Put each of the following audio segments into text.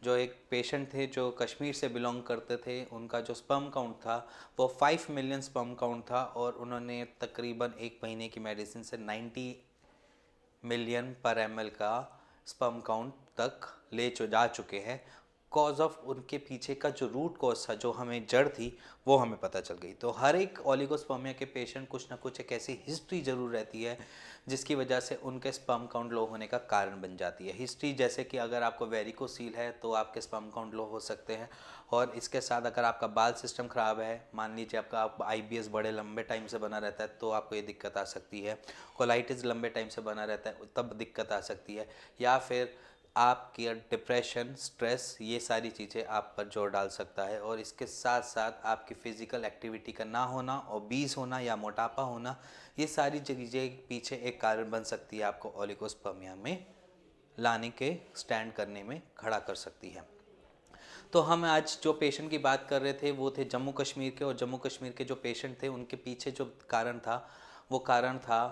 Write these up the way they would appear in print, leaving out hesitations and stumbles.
जो एक पेशेंट थे जो कश्मीर से बिलोंग करते थे, उनका जो स्पर्म काउंट था वो 5 मिलियन स्पर्म काउंट था और उन्होंने तकरीबन एक महीने की मेडिसिन से 90 मिलियन पर ml का स्पर्म काउंट तक जा चुके हैं। कॉज ऑफ उनके पीछे का जो रूट कॉज था, जो हमें जड़ थी, वो हमें पता चल गई। तो हर एक ओलिगोस्पर्मिया के पेशेंट कुछ ना कुछ एक ऐसी हिस्ट्री जरूर रहती है जिसकी वजह से उनके स्पर्म काउंट लो होने का कारण बन जाती है। हिस्ट्री जैसे कि अगर आपको वेरिकोसील है तो आपके स्पर्म काउंट लो हो सकते हैं, और इसके साथ अगर आपका बाल सिस्टम ख़राब है, मान लीजिए आपका IBS बड़े लंबे टाइम से बना रहता है तो आपको ये दिक्कत आ सकती है। कोलाइटिस लंबे टाइम से बना रहता है तब दिक्कत आ सकती है, या फिर आपकी डिप्रेशन, स्ट्रेस, ये सारी चीज़ें आप पर जोर डाल सकता है। और इसके साथ साथ आपकी फ़िज़िकल एक्टिविटी का ना होना, ओबीस होना या मोटापा होना, ये सारी चीज़ें पीछे एक कारण बन सकती है, आपको ओलिगोस्पर्मिया में लाने के, स्टैंड करने में खड़ा कर सकती है। तो हम आज जो पेशेंट की बात कर रहे थे वो थे जम्मू कश्मीर के, और जम्मू कश्मीर के जो पेशेंट थे उनके पीछे जो कारण था वो कारण था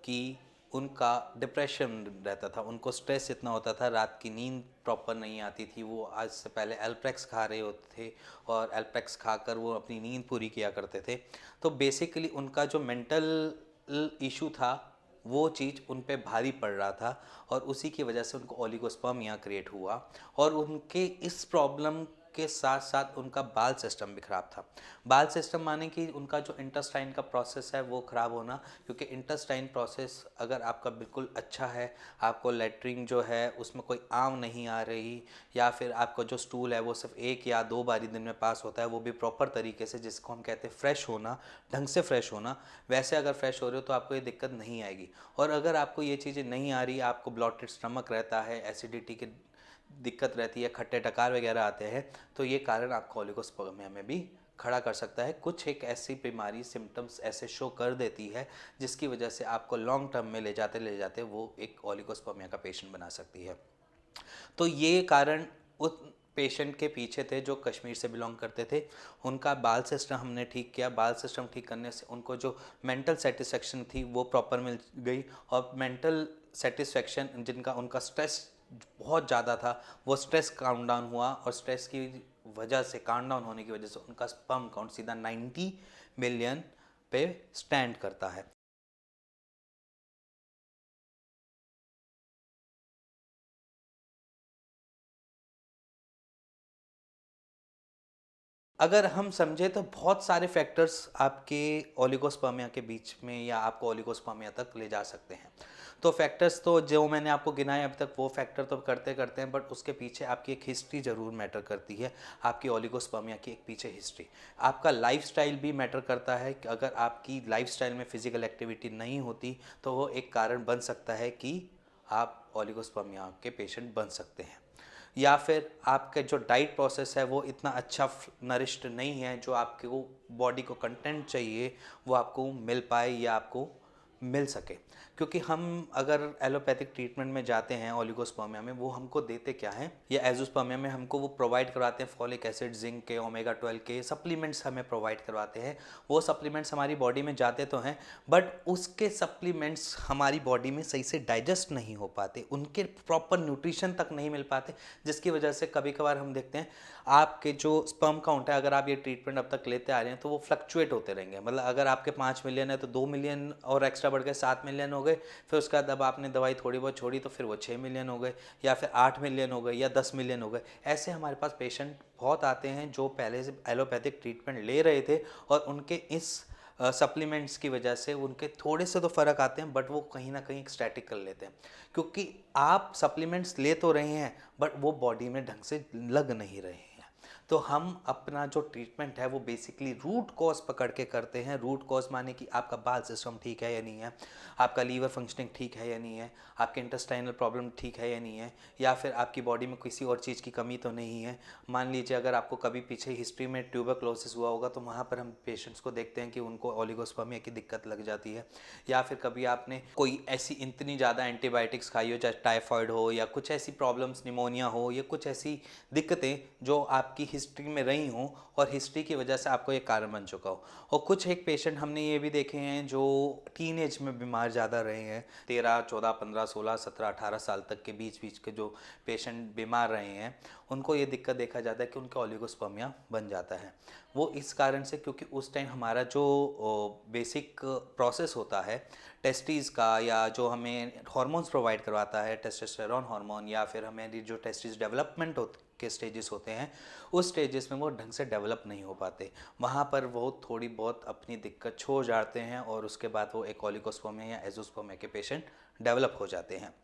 कि उनका डिप्रेशन रहता था, उनको स्ट्रेस इतना होता था, रात की नींद प्रॉपर नहीं आती थी। वो आज से पहले एल्प्रेक्स खा रहे होते थे और एल्प्रेक्स खाकर वो अपनी नींद पूरी किया करते थे। तो बेसिकली उनका जो मेंटल इशू था वो चीज़ उन पे भारी पड़ रहा था, और उसी की वजह से उनको ओलिगोस्पर्मिया क्रिएट हुआ। और उनके इस प्रॉब्लम के साथ साथ उनका बाल सिस्टम भी ख़राब था। बाल सिस्टम माने कि उनका जो इंटेस्टाइन का प्रोसेस है वो ख़राब होना, क्योंकि इंटेस्टाइन प्रोसेस अगर आपका बिल्कुल अच्छा है, आपको लेटरिन जो है उसमें कोई आम नहीं आ रही, या फिर आपका जो स्टूल है वो सिर्फ 1 या 2 बारी दिन में पास होता है, वो भी प्रॉपर तरीके से, जिसको हम कहते हैं फ्रेश होना, ढंग से फ्रेश होना, वैसे अगर फ्रेश हो रहे हो तो आपको ये दिक्कत नहीं आएगी। और अगर आपको ये चीज़ें नहीं आ रही, आपको ब्लॉटेड स्टमक रहता है, एसिडिटी की दिक्कत रहती है, खट्टे टकार वगैरह आते हैं, तो ये कारण आपको ओलिगोस्पर्मिया में भी खड़ा कर सकता है। कुछ एक ऐसी बीमारी, सिम्टम्स ऐसे शो कर देती है जिसकी वजह से आपको लॉन्ग टर्म में ले जाते वो एक ओलिगोस्पर्मिया का पेशेंट बना सकती है। तो ये कारण उस पेशेंट के पीछे थे जो कश्मीर से बिलोंग करते थे। उनका बाल सिस्टम हमने ठीक किया, बाल सिस्टम ठीक करने से उनको जो मेंटल सेटिस्फेक्शन थी वो प्रॉपर मिल गई, और मेंटल सेटिस्फेक्शन जिनका, उनका स्ट्रेस बहुत ज़्यादा था, वो स्ट्रेस काउंट डाउन हुआ, और स्ट्रेस की वजह से, काउंट डाउन होने की वजह से उनका स्पर्म काउंट सीधा 90 मिलियन पे स्टैंड करता है। अगर हम समझे तो बहुत सारे फैक्टर्स आपके ओलिगोस्पर्मिया के बीच में या आपको ओलिगोस्पर्मिया तक ले जा सकते हैं। तो फैक्टर्स तो जो मैंने आपको गिनाए अब तक, वो फैक्टर तो करते करते हैं, बट उसके पीछे आपकी एक हिस्ट्री ज़रूर मैटर करती है। आपकी ओलिगोस्पर्मिया की एक पीछे हिस्ट्री, आपका लाइफस्टाइल भी मैटर करता है कि अगर आपकी लाइफस्टाइल में फिजिकल एक्टिविटी नहीं होती तो वो एक कारण बन सकता है कि आप ओलिगोस्पर्मिया के पेशेंट बन सकते हैं। या फिर आपका जो डाइट प्रोसेस है वो इतना अच्छा नरिश्ड नहीं है, जो आपके को बॉडी को कंटेंट चाहिए वो आपको मिल पाए या आपको मिल सके। क्योंकि हम अगर एलोपैथिक ट्रीटमेंट में जाते हैं ओलिगोस्पर्मिया में, वो हमको देते क्या हैं, या एजोस्पर्मिया में हमको वो प्रोवाइड करवाते हैं फॉलिक एसिड, जिंक के, ओमेगा 12 के सप्लीमेंट्स हमें प्रोवाइड करवाते हैं। वो सप्लीमेंट्स हमारी बॉडी में जाते तो हैं, बट उसके सप्लीमेंट्स हमारी बॉडी में सही से डाइजेस्ट नहीं हो पाते, उनके प्रॉपर न्यूट्रिशन तक नहीं मिल पाते, जिसकी वजह से कभी कभार हम देखते हैं आपके जो स्पर्म काउंट है, अगर आप ये ट्रीटमेंट अब तक लेते आ रहे हैं तो वो फ्लक्चुएट होते रहेंगे। मतलब अगर आपके 5 मिलियन है तो 2 मिलियन और एक्स्ट्रा बढ़ गए, 7 मिलियन हो गए, फिर उसके बाद अब आपने दवाई थोड़ी बहुत छोड़ी तो फिर वो 6 मिलियन हो गए, या फिर 8 मिलियन हो गए, या 10 मिलियन हो गए। ऐसे हमारे पास पेशेंट बहुत आते हैं जो पहले से एलोपैथिक ट्रीटमेंट ले रहे थे, और उनके इस सप्लीमेंट्स की वजह से उनके थोड़े से तो फ़र्क आते हैं, बट वो कहीं ना कहीं स्टैटिक कर लेते हैं, क्योंकि आप सप्लीमेंट्स ले तो रहे हैं बट वो बॉडी में ढंग से लग नहीं रहे हैं। तो हम अपना जो ट्रीटमेंट है वो बेसिकली रूट कॉज पकड़ के करते हैं। रूट कॉज माने कि आपका बाल सिस्टम ठीक है या नहीं है, आपका लीवर फंक्शनिंग ठीक है या नहीं है, आपके इंटेस्टाइनल प्रॉब्लम ठीक है या नहीं है, या फिर आपकी बॉडी में किसी और चीज़ की कमी तो नहीं है। मान लीजिए अगर आपको कभी पीछे हिस्ट्री में ट्यूबरक्लोसिस हुआ होगा तो वहाँ पर हम पेशेंट्स को देखते हैं कि उनको ओलिगोस्पर्मिया की दिक्कत लग जाती है। या फिर कभी आपने कोई ऐसी इतनी ज़्यादा एंटीबायोटिक्स खाई हो, चाहे टाइफाइड हो या कुछ ऐसी प्रॉब्लम्स, निमोनिया हो, या कुछ ऐसी दिक्कतें जो आपकी हिस्ट्री में रही हों और हिस्ट्री की वजह से आपको ये कारण बन चुका हो। और कुछ एक पेशेंट हमने ये भी देखे हैं जो टीन एज में बीमार ज़्यादा रहे हैं, 13, 14, 15, 16, 17, 18 साल तक के बीच बीच के जो पेशेंट बीमार रहे हैं, उनको ये दिक्कत देखा जाता है कि उनका ओलिगोस्पर्मिया बन जाता है। वो इस कारण से क्योंकि उस टाइम हमारा जो बेसिक प्रोसेस होता है टेस्टिस का, या जो हमें हार्मोन्स प्रोवाइड करवाता है, टेस्टोस्टेरोन हार्मोन, या फिर हमें जो टेस्टिस डेवलपमेंट के स्टेजेस होते हैं, उस स्टेजेस में वो ढंग से डेवलप नहीं हो पाते। वहाँ पर वो थोड़ी बहुत अपनी दिक्कत छोड़ जाते हैं और उसके बाद वो एक ओलिगोस्पर्मिया या एज़ोस्पर्मिया के पेशेंट डेवलप हो जाते हैं।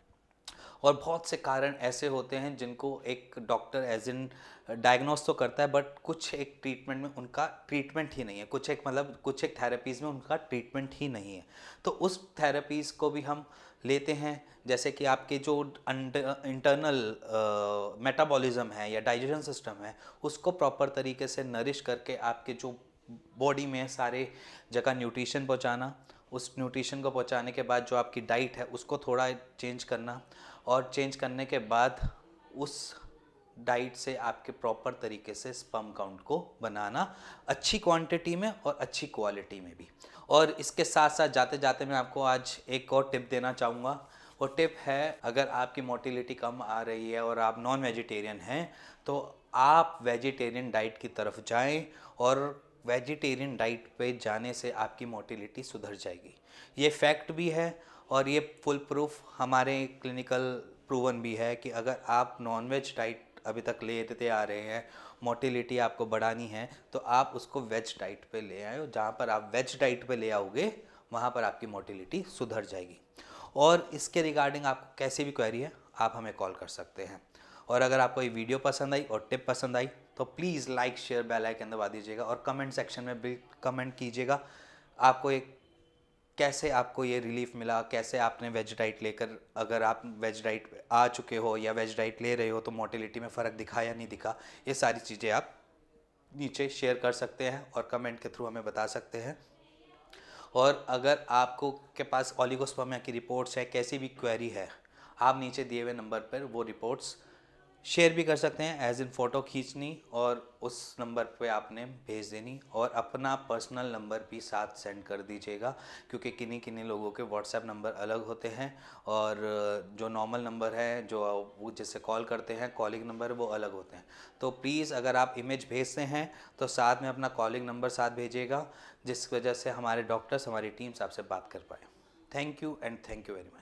और बहुत से कारण ऐसे होते हैं जिनको एक डॉक्टर एज इन डायग्नोस तो करता है, बट कुछ एक ट्रीटमेंट में उनका ट्रीटमेंट ही नहीं है, कुछ एक थेरेपीज़ में उनका ट्रीटमेंट ही नहीं है। तो उस थेरेपीज़ को भी हम लेते हैं, जैसे कि आपके जो इंटरनल मेटाबॉलिज्म है या डाइजेशन सिस्टम है, उसको प्रॉपर तरीके से नरिश करके आपके जो बॉडी में सारे जगह न्यूट्रिशन पहुंचाना, उस न्यूट्रिशन को पहुंचाने के बाद जो आपकी डाइट है उसको थोड़ा चेंज करना, और चेंज करने के बाद उस डाइट से आपके प्रॉपर तरीके से स्पर्म काउंट को बनाना, अच्छी क्वांटिटी में और अच्छी क्वालिटी में भी। और इसके साथ साथ जाते जाते मैं आपको आज एक और टिप देना चाहूँगा। वो टिप है, अगर आपकी मोटिलिटी कम आ रही है और आप नॉन वेजिटेरियन हैं, तो आप वेजिटेरियन डाइट की तरफ जाएं, और वेजिटेरियन डाइट पे जाने से आपकी मोटिलिटी सुधर जाएगी। ये फैक्ट भी है और ये फुल प्रूफ हमारे क्लिनिकल प्रूवन भी है कि अगर आप नॉनवेज डाइट अभी तक लेते आ रहे हैं, मोटिलिटी आपको बढ़ानी है, तो आप उसको वेज डाइट पे ले आए। जहाँ पर आप वेज डाइट पे ले आओगे वहाँ पर आपकी मोटिलिटी सुधर जाएगी। और इसके रिगार्डिंग आपको कैसी भी क्वेरी है आप हमें कॉल कर सकते हैं। और अगर आपको ये वीडियो पसंद आई और टिप पसंद आई तो please like, share, bell icon दबा दीजिएगा, और कमेंट सेक्शन में भी कमेंट कीजिएगा आपको एक कैसे आपको ये रिलीफ मिला, कैसे आपने वेज डाइट लेकर, अगर आप वेज डाइट आ चुके हो या वेज डाइट ले रहे हो तो मोटिलिटी में फ़र्क दिखा या नहीं दिखा। ये सारी चीज़ें आप नीचे शेयर कर सकते हैं और कमेंट के थ्रू हमें बता सकते हैं। और अगर आपको के पास ओलिगोस्पर्मिया की रिपोर्ट्स है, कैसी भी क्वेरी है, आप नीचे दिए हुए नंबर पर वो रिपोर्ट्स शेयर भी कर सकते हैं, एज इन फ़ोटो खींचनी और उस नंबर पे आपने भेज देनी, और अपना पर्सनल नंबर भी साथ सेंड कर दीजिएगा, क्योंकि किन्हीं किन्हीं लोगों के व्हाट्सएप नंबर अलग होते हैं और जो नॉर्मल नंबर है जो वो जिससे कॉल करते हैं, कॉलिंग नंबर, वो अलग होते हैं। तो प्लीज़ अगर आप इमेज भेजते हैं तो साथ में अपना कॉलिंग नंबर साथ भेजिएगा, जिस वजह से हमारे डॉक्टर्स, हमारी टीम्स आपसे बात कर पाए। Thank you and thank you very much.